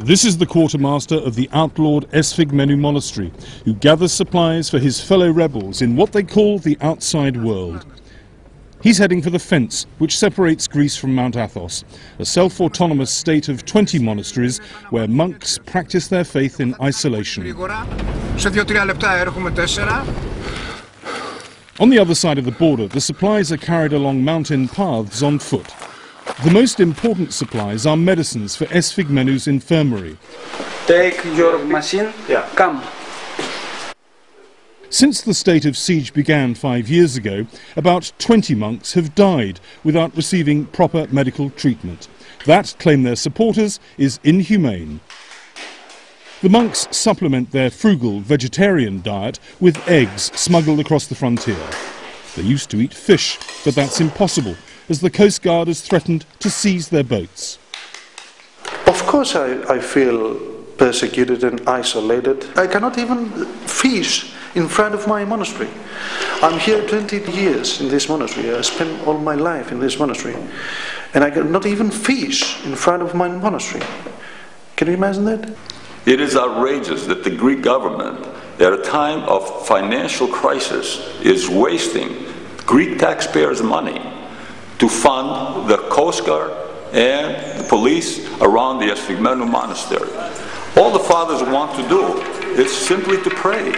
This is the quartermaster of the outlawed Esfigmenu monastery, who gathers supplies for his fellow rebels in what they call the outside world. He's heading for the fence which separates Greece from Mount Athos, a self-autonomous state of 20 monasteries where monks practice their faith in isolation. On the other side of the border, the supplies are carried along mountain paths on foot. The most important supplies are medicines for Esfigmenu's infirmary. Take your machine, come. Since the state of siege began 5 years ago, about 20 monks have died without receiving proper medical treatment. That, claim their supporters, is inhumane. The monks supplement their frugal vegetarian diet with eggs smuggled across the frontier. They used to eat fish, but that's impossible, as the Coast Guard has threatened to seize their boats. Of course I feel persecuted and isolated. I cannot even fish in front of my monastery. I'm here 20 years in this monastery. I spent all my life in this monastery. And I cannot even fish in front of my monastery. Can you imagine that? It is outrageous that the Greek government, at a time of financial crisis, is wasting Greek taxpayers' money to fund the Coast Guard and the police around the Esfigmenu monastery. All the fathers want to do is simply to pray.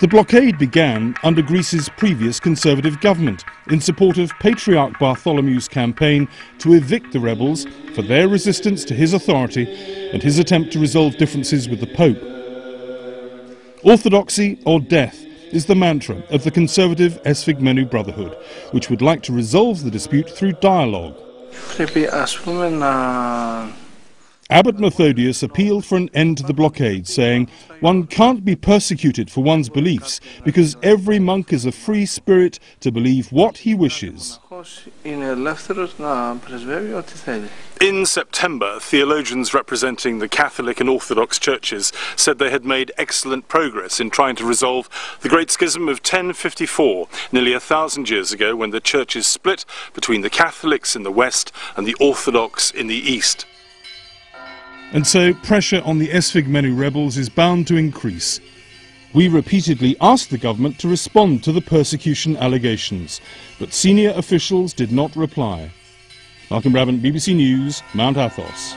The blockade began under Greece's previous Conservative government in support of Patriarch Bartholomew's campaign to evict the rebels for their resistance to his authority and his attempt to resolve differences with the Pope. Orthodoxy or death is the mantra of the Conservative Esfigmenu Brotherhood, which would like to resolve the dispute through dialogue. Abbot Methodius appealed for an end to the blockade, saying, "One can't be persecuted for one's beliefs because every monk is a free spirit to believe what he wishes." In September, theologians representing the Catholic and Orthodox churches said they had made excellent progress in trying to resolve the Great Schism of 1054, nearly 1,000 years ago, when the churches split between the Catholics in the west and the Orthodox in the east. And so pressure on the Esfigmenu rebels is bound to increase. We repeatedly asked the government to respond to the persecution allegations, but senior officials did not reply. Malcolm Brabant, BBC News, Mount Athos.